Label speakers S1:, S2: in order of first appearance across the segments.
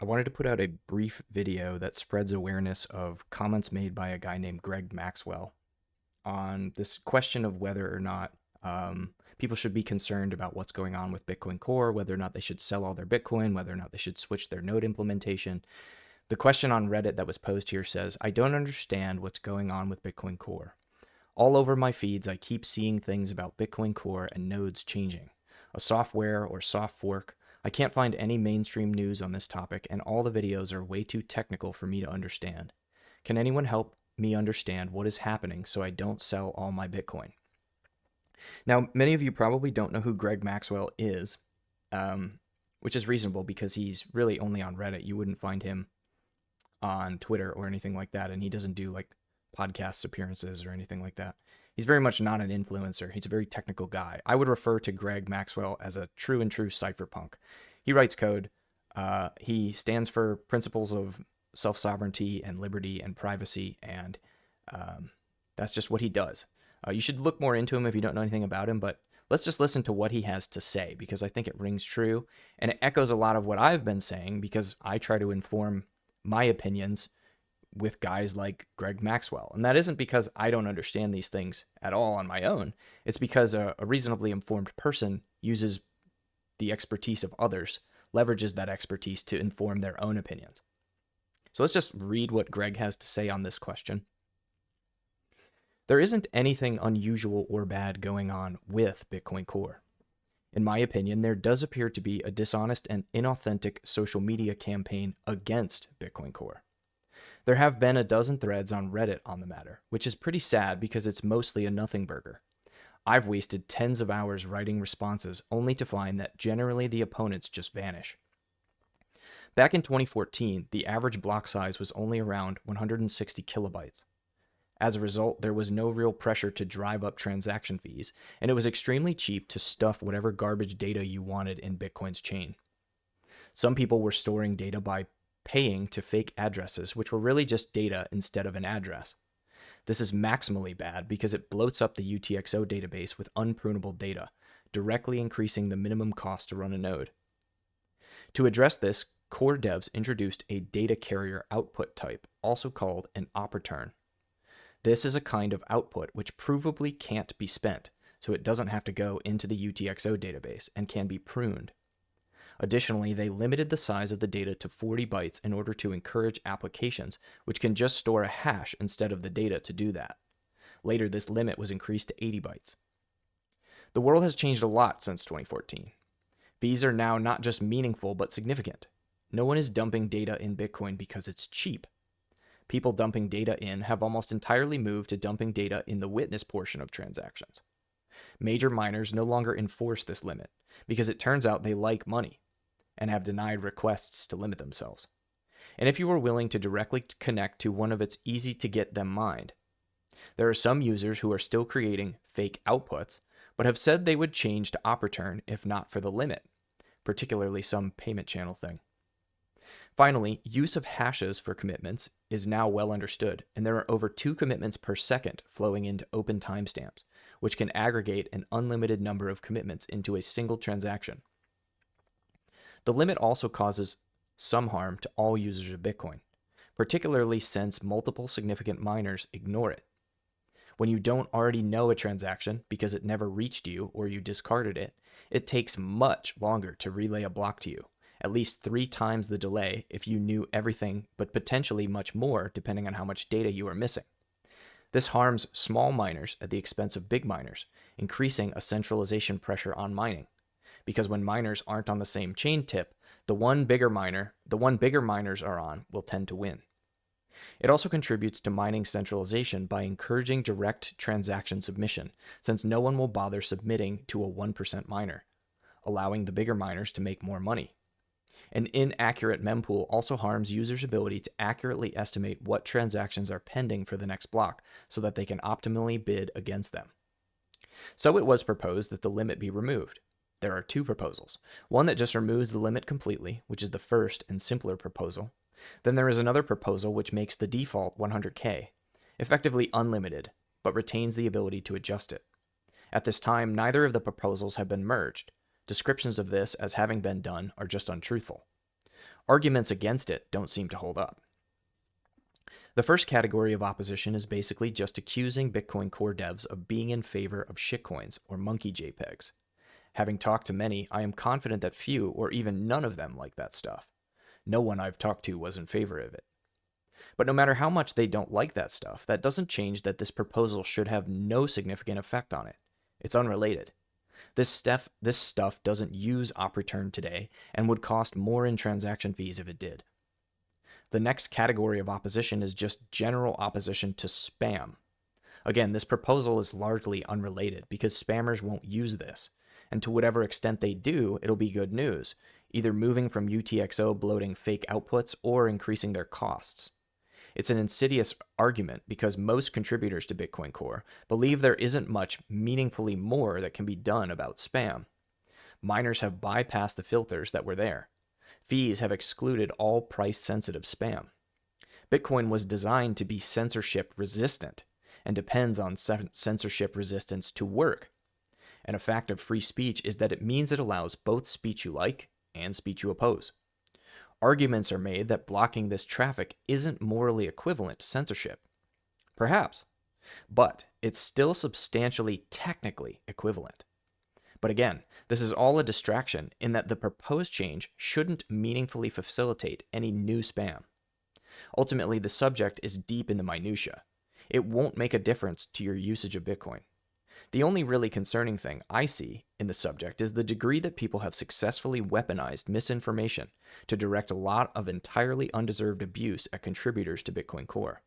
S1: I wanted to put out a brief video that spreads awareness of comments made by a guy named Greg Maxwell on this question of whether or not people should be concerned about what's going on with Bitcoin Core, whether or not they should sell all their Bitcoin, whether or not they should switch their node implementation. The question on Reddit that was posed here says, I don't understand what's going on with Bitcoin Core. All over my feeds, I keep seeing things about Bitcoin Core and nodes changing. A software or soft fork. I can't find any mainstream news on this topic, and all the videos are way too technical for me to understand. Can anyone help me understand what is happening so I don't sell all my Bitcoin? Now, many of you probably don't know who Greg Maxwell is, which is reasonable because he's really only on Reddit. You wouldn't find him on Twitter or anything like that, and he doesn't do like podcast appearances or anything like that. He's very much not an influencer. He's a very technical guy. I would refer to Greg Maxwell as a true and true cypherpunk. He writes code. He stands for principles of self-sovereignty and liberty and privacy, and that's just what he does. You should look more into him if you don't know anything about him, but let's just listen to what he has to say because I think it rings true, and it echoes a lot of what I've been saying because I try to inform my opinions with guys like Greg Maxwell. And that isn't because I don't understand these things at all on my own. It's because a reasonably informed person uses the expertise of others, leverages that expertise to inform their own opinions. So let's just read what Greg has to say on this question. There isn't anything unusual or bad going on with Bitcoin Core. In my opinion, there does appear to be a dishonest and inauthentic social media campaign against Bitcoin Core. There have been a dozen threads on Reddit on the matter, which is pretty sad because it's mostly a nothing burger. I've wasted tens of hours writing responses only to find that generally the opponents just vanish. Back in 2014, the average block size was only around 160 kilobytes. As a result, there was no real pressure to drive up transaction fees, and it was extremely cheap to stuff whatever garbage data you wanted in Bitcoin's chain. Some people were storing data by paying to fake addresses, which were really just data instead of an address. This is maximally bad because it bloats up the UTXO database with unprunable data, directly increasing the minimum cost to run a node. To address this, core devs introduced a data carrier output type, also called an opreturn. This is a kind of output which provably can't be spent, so it doesn't have to go into the UTXO database and can be pruned. Additionally, they limited the size of the data to 40 bytes in order to encourage applications which can just store a hash instead of the data to do that. Later, this limit was increased to 80 bytes. The world has changed a lot since 2014. Fees are now not just meaningful but significant. No one is dumping data in Bitcoin because it's cheap. People dumping data in have almost entirely moved to dumping data in the witness portion of transactions. Major miners no longer enforce this limit because it turns out they like money and have denied requests to limit themselves. And if you are willing to directly connect to one of its easy to get them mined, there are some users who are still creating fake outputs, but have said they would change to opreturn if not for the limit, particularly some payment channel thing. Finally, use of hashes for commitments is now well understood, and there are over 2 commitments per second flowing into open timestamps, which can aggregate an unlimited number of commitments into a single transaction. The limit also causes some harm to all users of Bitcoin, particularly since multiple significant miners ignore it. When you don't already know a transaction because it never reached you or you discarded it, it takes much longer to relay a block to you, at least 3 times the delay if you knew everything, but potentially much more depending on how much data you are missing. This harms small miners at the expense of big miners, increasing a centralization pressure on mining. Because when miners aren't on the same chain tip, the one bigger miners are on will tend to win. It also contributes to mining centralization by encouraging direct transaction submission, since no one will bother submitting to a 1% miner, allowing the bigger miners to make more money. An inaccurate mempool also harms users' ability to accurately estimate what transactions are pending for the next block so that they can optimally bid against them. So it was proposed that the limit be removed. There are 2 proposals. One that just removes the limit completely, which is the first and simpler proposal. Then there is another proposal which makes the default 100K, effectively unlimited, but retains the ability to adjust it. At this time, neither of the proposals have been merged. Descriptions of this as having been done are just untruthful. Arguments against it don't seem to hold up. The first category of opposition is basically just accusing Bitcoin Core devs of being in favor of shitcoins or monkey JPEGs. Having talked to many, I am confident that few or even none of them like that stuff. No one I've talked to was in favor of it. But no matter how much they don't like that stuff, that doesn't change that this proposal should have no significant effect on it. It's unrelated. This stuff doesn't use op return today and would cost more in transaction fees if it did. The next category of opposition is just general opposition to spam. Again, this proposal is largely unrelated because spammers won't use this, and to whatever extent they do, it'll be good news, either moving from UTXO bloating fake outputs or increasing their costs. It's an insidious argument because most contributors to Bitcoin Core believe there isn't much meaningfully more that can be done about spam. Miners have bypassed the filters that were there. Fees have excluded all price-sensitive spam. Bitcoin was designed to be censorship resistant and depends on censorship resistance to work. And a fact of free speech is that it means it allows both speech you like and speech you oppose. Arguments are made that blocking this traffic isn't morally equivalent to censorship. Perhaps, but it's still substantially technically equivalent. But again, this is all a distraction in that the proposed change shouldn't meaningfully facilitate any new spam. Ultimately, the subject is deep in the minutia. It won't make a difference to your usage of Bitcoin. The only really concerning thing I see in the subject is the degree that people have successfully weaponized misinformation to direct a lot of entirely undeserved abuse at contributors to Bitcoin Core,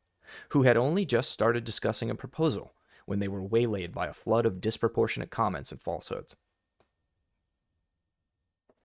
S1: who had only just started discussing a proposal when they were waylaid by a flood of disproportionate comments and falsehoods.